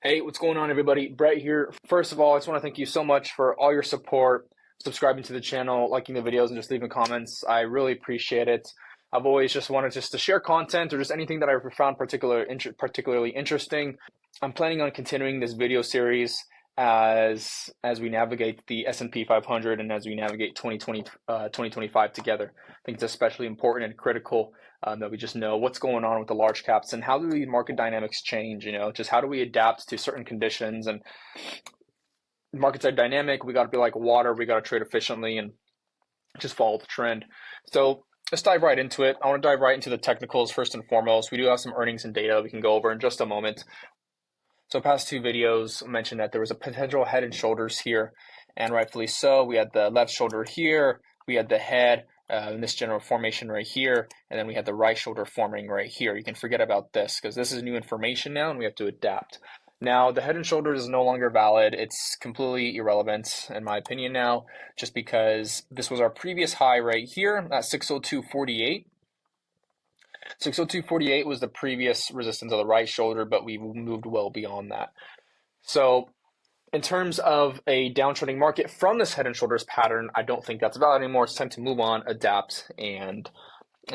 Hey, what's going on, everybody? Brett here. First of all, I just want to thank you so much for all your support, subscribing to the channel, liking the videos, and just leaving comments. I really appreciate it. I've always just wanted just to share content or just anything that I've found particularly interesting. I'm planning on continuing this video series as we navigate the S&P 500 and as we navigate 2025 together. I think it's especially important and critical that we just know what's going on with the large caps and how do the market dynamics change, just how do we adapt to certain conditions. And markets are dynamic. We got to be like water. We got to trade efficiently and just follow the trend. So let's dive right into it. I want to dive right into the technicals first and foremost. We do have some earnings and data we can go over in just a moment. So past two videos mentioned that there was a potential head and shoulders here, and rightfully so. We had the left shoulder here, we had the head in this general formation right here, and then we had the right shoulder forming right here. You can forget about this because this is new information now and we have to adapt. Now, the head and shoulders is no longer valid. It's completely irrelevant in my opinion now, just because this was our previous high right here at 602.48. 602.48 was the previous resistance of the right shoulder, but we moved well beyond that. So in terms of a downtrending market from this head and shoulders pattern, I don't think that's valid anymore. It's time to move on, adapt, and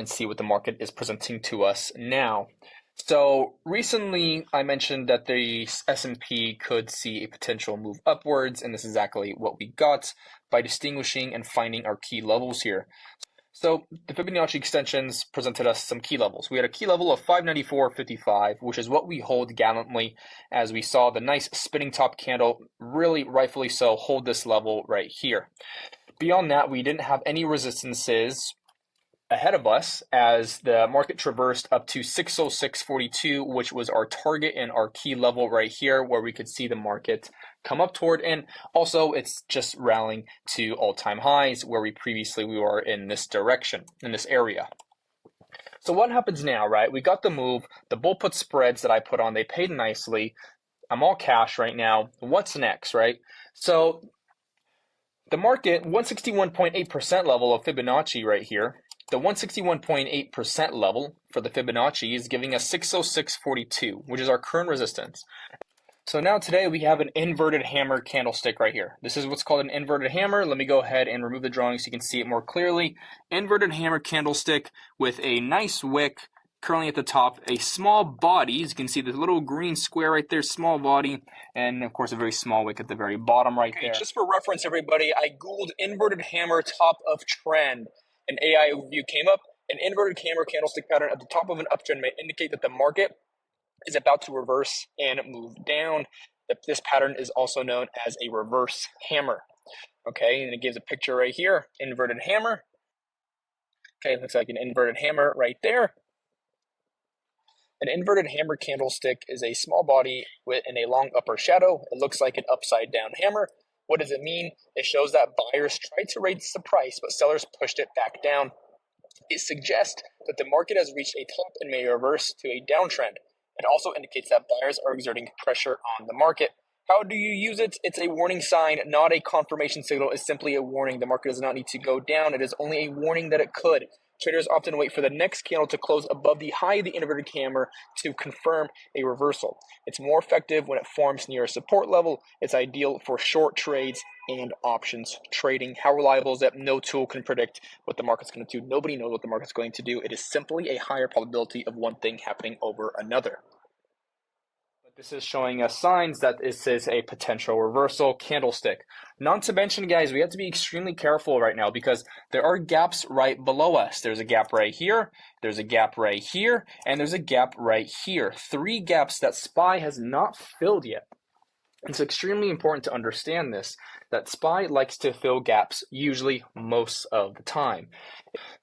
see what the market is presenting to us now. So recently I mentioned that the S&P could see a potential move upwards, and this is exactly what we got by distinguishing and finding our key levels here. So the Fibonacci extensions presented us some key levels. We had a key level of 594.55, which is what we hold gallantly as we saw the nice spinning top candle, really rightfully so, hold this level right here. Beyond that, we didn't have any resistances ahead of us as the market traversed up to 606.42, which was our target and our key level right here where we could see the market come up toward. And also it's just rallying to all-time highs where we were in this direction, in this area. So what happens now, right? We got the move, the bull put spreads that I put on, they paid nicely. I'm all cash right now. What's next, right? So the market, 161.8% level of Fibonacci right here. The 161.8% level for the Fibonacci is giving us 606.42, which is our current resistance. So now today we have an inverted hammer candlestick right here. This is what's called an inverted hammer. Let me go ahead and remove the drawing so you can see it more clearly. Inverted hammer candlestick with a nice wick currently at the top, a small body. As you can see, the little green square right there, small body, and of course a very small wick at the very bottom right there. Just for reference, everybody, I Googled inverted hammer top of trend. An AI overview came up. An inverted hammer candlestick pattern at the top of an uptrend may indicate that the market is about to reverse and move down. This pattern is also known as a reverse hammer. Okay, and it gives a picture right here, inverted hammer. Okay, it looks like an inverted hammer right there. An inverted hammer candlestick is a small body in a long upper shadow. It looks like an upside down hammer. What does it mean? It shows that buyers tried to raise the price, but sellers pushed it back down. It suggests that the market has reached a top and may reverse to a downtrend. It also indicates that buyers are exerting pressure on the market. How do you use it? It's a warning sign, not a confirmation signal. It's simply a warning. The market does not need to go down. It is only a warning that it could. Traders often wait for the next candle to close above the high of the inverted hammer to confirm a reversal. It's more effective when it forms near a support level. It's ideal for short trades and options trading. How reliable is that? No tool can predict what the market's going to do. Nobody knows what the market's going to do. It is simply a higher probability of one thing happening over another. This is showing us signs that this is a potential reversal candlestick. Not to mention, guys, we have to be extremely careful right now because there are gaps right below us. There's a gap right here, there's a gap right here, and there's a gap right here. 3 gaps that SPY has not filled yet. It's extremely important to understand this, that SPY likes to fill gaps usually most of the time.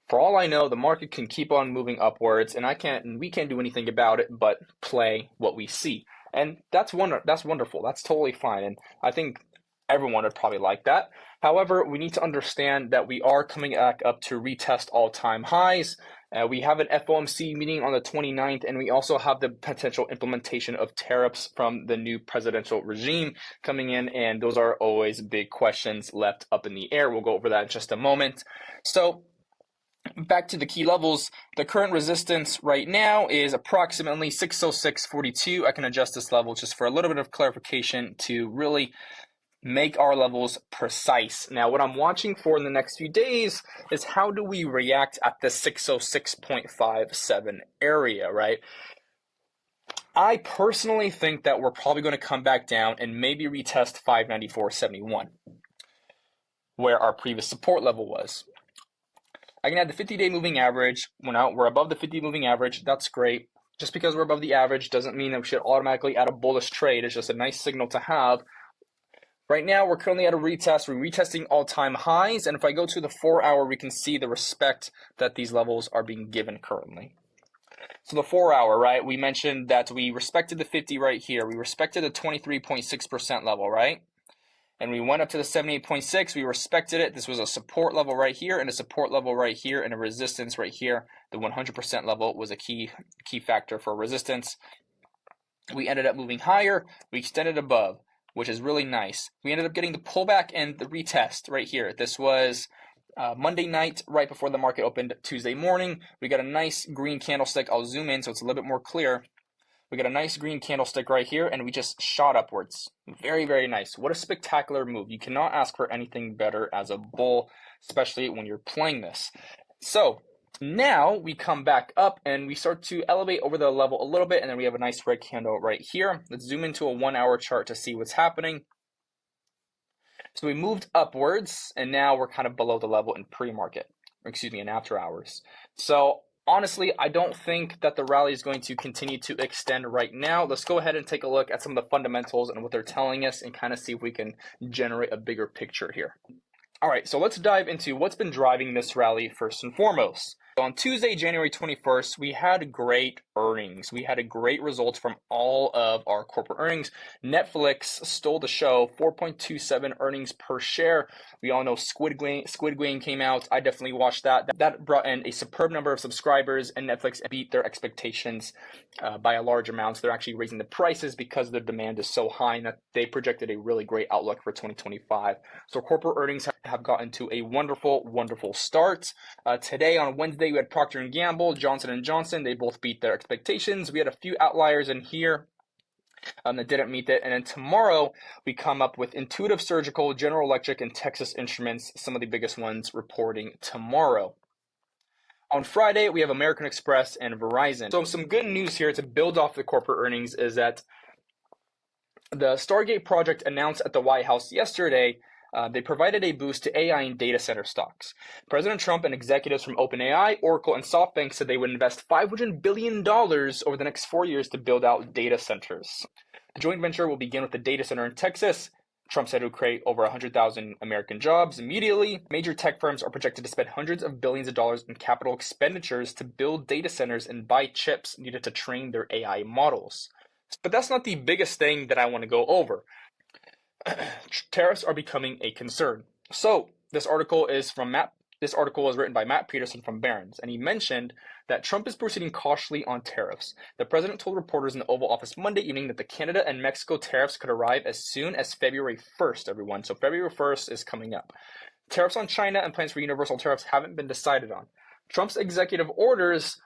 For all I know, the market can keep on moving upwards, and we can't do anything about it but play what we see. And that's wonderful. That's totally fine. And I think everyone would probably like that. However, we need to understand that we are coming back up to retest all-time highs. We have an FOMC meeting on the 29th, and we also have the potential implementation of tariffs from the new presidential regime coming in, and those are always big questions left up in the air. We'll go over that in just a moment. So Back to the key levels, the current resistance right now is approximately 606.42. I can adjust this level just for a little bit of clarification to really make our levels precise. Now, what I'm watching for in the next few days is how do we react at the 606.57 area, right? I personally think that we're probably going to come back down and maybe retest 594.71, where our previous support level was. I can add the 50-day moving average. We're above the 50 moving average. That's great. Just because we're above the average doesn't mean that we should automatically add a bullish trade. It's just a nice signal to have. Right now, we're currently at a retest. We're retesting all-time highs. And if I go to the 4-hour, we can see the respect that these levels are being given currently. So the 4-hour, right? We mentioned that we respected the 50 right here. We respected the 23.6% level, right? And we went up to the 78.6. We respected it. This was a support level right here and a support level right here and a resistance right here. The 100% level was a key factor for resistance. We ended up moving higher. We extended above, which is really nice. We ended up getting the pullback and the retest right here. This was Monday night, right before the market opened Tuesday morning. We got a nice green candlestick. I'll zoom in so it's a little bit more clear. We got a nice green candlestick right here, and we just shot upwards. Very, very nice. What a spectacular move. You cannot ask for anything better as a bull, especially when you're playing this. So now we come back up and we start to elevate over the level a little bit, and then we have a nice red candle right here. Let's zoom into a 1-hour chart to see what's happening. So we moved upwards, and now we're kind of below the level in pre-market, in after hours. So honestly, I don't think that the rally is going to continue to extend right now. Let's go ahead and take a look at some of the fundamentals and what they're telling us and kind of see if we can generate a bigger picture here. All right, so let's dive into what's been driving this rally first and foremost. On Tuesday, January 21st, we had great earnings. We had a great result from all of our corporate earnings. Netflix stole the show, 4.27 earnings per share. We all know Squid Game came out. I definitely watched that. That brought in a superb number of subscribers, and Netflix beat their expectations by a large amount. So they're actually raising the prices because the demand is so high, and that they projected a really great outlook for 2025. So corporate earnings have gotten to a wonderful, wonderful start. Today on Wednesday, we had Procter & Gamble, Johnson & Johnson. They both beat their expectations. We had a few outliers in here that didn't meet it. And then tomorrow, we come up with Intuitive Surgical, General Electric, and Texas Instruments, some of the biggest ones reporting tomorrow. On Friday, we have American Express and Verizon. So some good news here to build off the corporate earnings is that the Stargate project announced at the White House yesterday, they provided a boost to AI and data center stocks. President Trump and executives from OpenAI, Oracle, and SoftBank said they would invest $500 billion over the next 4 years to build out data centers. The joint venture will begin with the data center in Texas. Trump said it would create over 100,000 American jobs immediately. Major tech firms are projected to spend hundreds of billions of dollars in capital expenditures to build data centers and buy chips needed to train their AI models. But that's not the biggest thing that I want to go over. Tariffs are becoming a concern. So this article is written by Matt Peterson from Barron's, and he mentioned that Trump is proceeding cautiously on tariffs. The president told reporters in the Oval Office Monday evening that the Canada and Mexico tariffs could arrive as soon as February 1st, everyone. So February 1st is coming up. Tariffs on China and plans for universal tariffs haven't been decided on. Trump's executive orders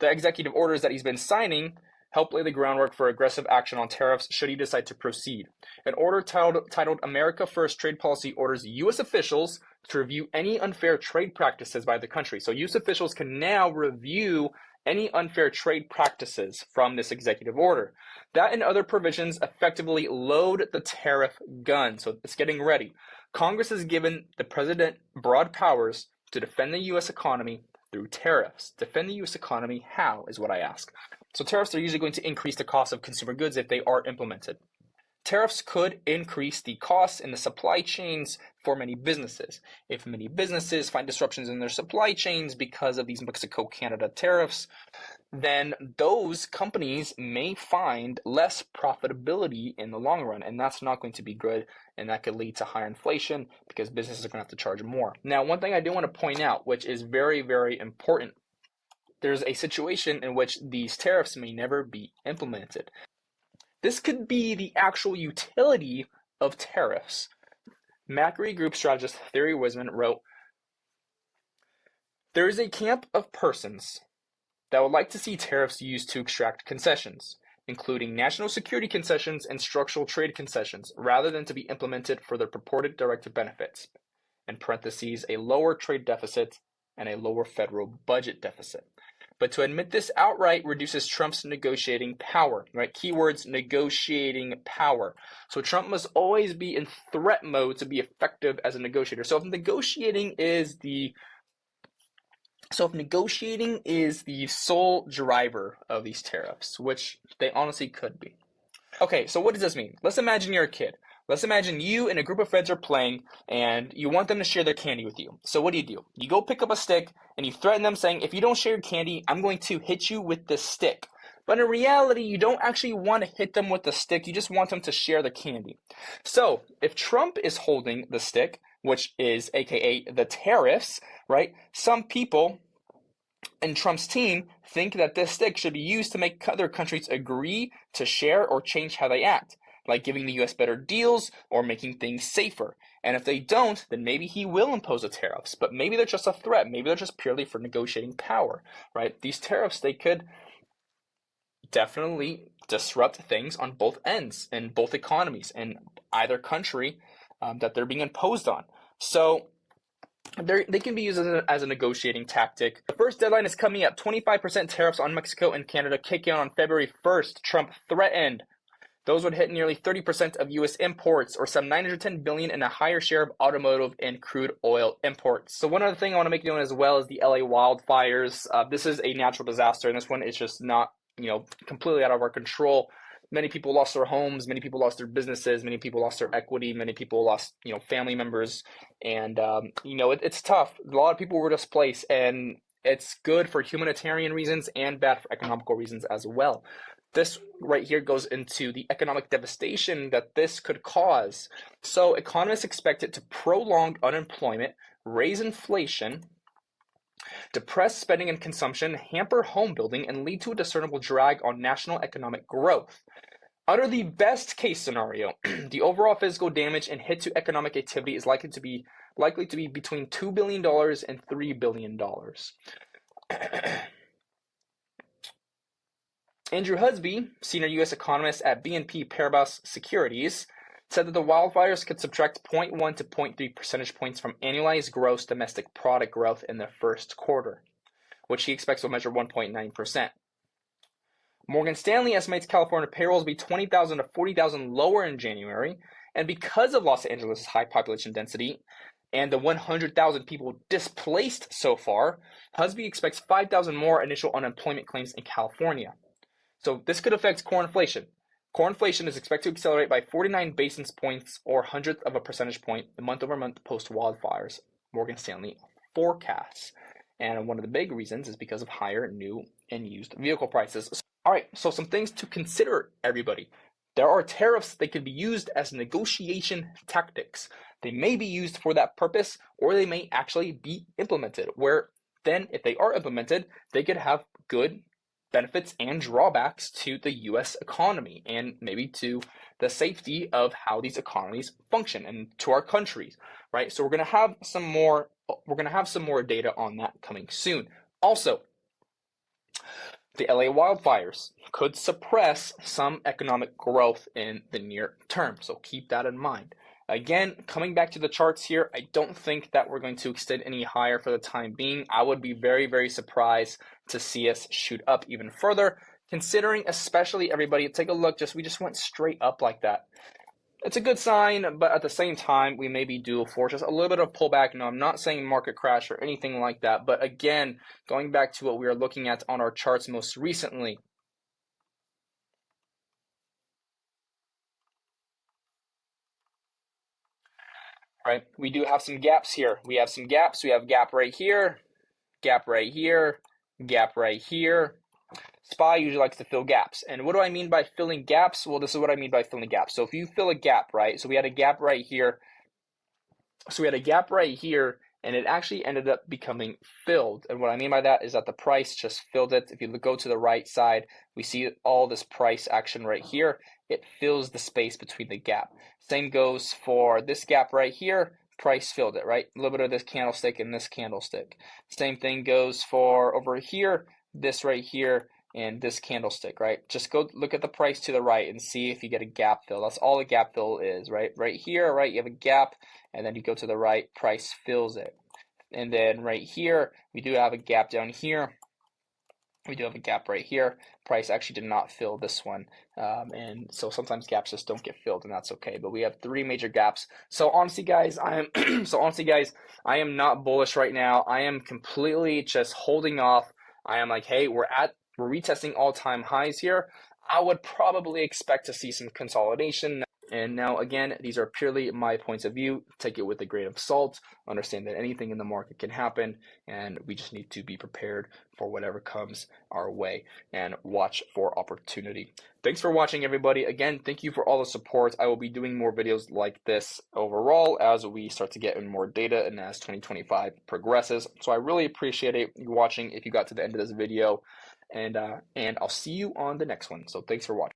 that he's been signing, help lay the groundwork for aggressive action on tariffs should he decide to proceed. An order titled America First Trade Policy orders U.S. officials to review any unfair trade practices by the country. So U.S. officials can now review any unfair trade practices from this executive order. That and other provisions effectively load the tariff gun. So it's getting ready. Congress has given the president broad powers to defend the U.S. economy through tariffs. Defend the U.S. economy how, is what I ask. So tariffs are usually going to increase the cost of consumer goods if they are implemented. Tariffs could increase the costs in the supply chains for many businesses. If many businesses find disruptions in their supply chains because of these Mexico-Canada tariffs, then those companies may find less profitability in the long run, and that's not going to be good, and that could lead to higher inflation because businesses are going to have to charge more. Now, one thing I do want to point out, which is very, very important, there's a situation in which these tariffs may never be implemented. This could be the actual utility of tariffs. Macquarie Group strategist Thierry Wisman wrote, There is a camp of persons that would like to see tariffs used to extract concessions, including national security concessions and structural trade concessions, rather than to be implemented for their purported direct benefits, in parentheses, a lower trade deficit and a lower federal budget deficit. But to admit this outright reduces Trump's negotiating power, right? Keywords, negotiating power. So Trump must always be in threat mode to be effective as a negotiator. So if negotiating is the sole driver of these tariffs, which they honestly could be. Okay, so what does this mean? Let's imagine you're a kid. Let's imagine you and a group of friends are playing and you want them to share their candy with you. So what do? You go pick up a stick and you threaten them saying, if you don't share your candy, I'm going to hit you with this stick. But in reality, you don't actually want to hit them with the stick. You just want them to share the candy. So if Trump is holding the stick, which is AKA the tariffs, right? Some people and Trump's team think that this stick should be used to make other countries agree to share or change how they act, like giving the US better deals or making things safer. And if they don't, then maybe he will impose the tariffs, but maybe they're just a threat. Maybe they're just purely for negotiating power, right? These tariffs, they could definitely disrupt things on both ends in both economies in either country that they're being imposed on. So they can be used as a negotiating tactic. The first deadline is coming up. 25% tariffs on Mexico and Canada kick in on February 1st. Trump threatened. Those would hit nearly 30% of U.S. imports, or some $910 billion, and a higher share of automotive and crude oil imports. So one other thing I want to make known as well is the LA wildfires. This is a natural disaster, and this one is just not, completely out of our control. Many people lost their homes, many people lost their businesses, many people lost their equity, many people lost, family members, and it's tough. A lot of people were displaced, and it's good for humanitarian reasons and bad for economical reasons as well. This right here goes into the economic devastation that this could cause. So economists expect it to prolong unemployment, raise inflation, depress spending and consumption, hamper home building, and lead to a discernible drag on national economic growth. Under the best case scenario, the overall physical damage and hit to economic activity is likely to be between $2 billion and $3 billion. Andrew Husby, senior U.S. economist at BNP Paribas Securities, said that the wildfires could subtract 0.1 to 0.3 percentage points from annualized gross domestic product growth in the first quarter, which he expects will measure 1.9%. Morgan Stanley estimates California payrolls will be 20,000 to 40,000 lower in January, and because of Los Angeles' high population density and the 100,000 people displaced so far, Husby expects 5,000 more initial unemployment claims in California. So this could affect core inflation. Core inflation is expected to accelerate by 49 basis points or hundredth of a percentage point the month over month post wildfires, Morgan Stanley forecasts. And one of the big reasons is because of higher new and used vehicle prices. All right, so some things to consider, everybody. There are tariffs that can be used as negotiation tactics. They may be used for that purpose, or they may actually be implemented, where then if they are implemented, they could have good benefits and drawbacks to the U.S. economy and maybe to the safety of how these economies function and to our countries, right? So we're going to have some more data on that coming soon. Also, the LA wildfires could suppress some economic growth in the near term, so keep that in mind. Again, coming back to the charts here, I don't think that we're going to extend any higher for the time being. I would be very, very surprised to see us shoot up even further, considering especially everybody, take a look, we just went straight up like that. It's a good sign, but at the same time, we may be due for just a little bit of pullback. No, I'm not saying market crash or anything like that, but again, going back to what we are looking at on our charts most recently, right? We do have some gaps here. We have some gaps. We have gap right here, gap right here, gap right here. SPY usually likes to fill gaps. And what do I mean by filling gaps? Well, this is what I mean by filling gaps. So if you fill a gap, right? So we had a gap right here. And it actually ended up becoming filled. And what I mean by that is that the price just filled it. If you go to the right side, we see all this price action right here. It fills the space between the gap. Same goes for this gap right here. price filled it, right? A little bit of this candlestick and this candlestick. Same thing goes for over here, this right here, and this candlestick, right? Just go look at the price to the right and see if you get a gap fill. That's all a gap fill is, right? Right here, right, you have a gap, and then you go to the right, price fills it. And then right here, we do have a gap down here. We do have a gap right here. Price actually did not fill this one. And so sometimes gaps just don't get filled, and that's okay. But we have 3 major gaps. So honestly, guys, I am not bullish right now. I am completely just holding off. I am like, hey, we're retesting all-time highs here. I would probably expect to see some consolidation. And now, again, these are purely my points of view. Take it with a grain of salt. Understand that anything in the market can happen, and we just need to be prepared for whatever comes our way and watch for opportunity. Thanks for watching, everybody. Again, thank you for all the support. I will be doing more videos like this overall as we start to get in more data and as 2025 progresses. So I really appreciate you watching if you got to the end of this video, and I'll see you on the next one. So thanks for watching.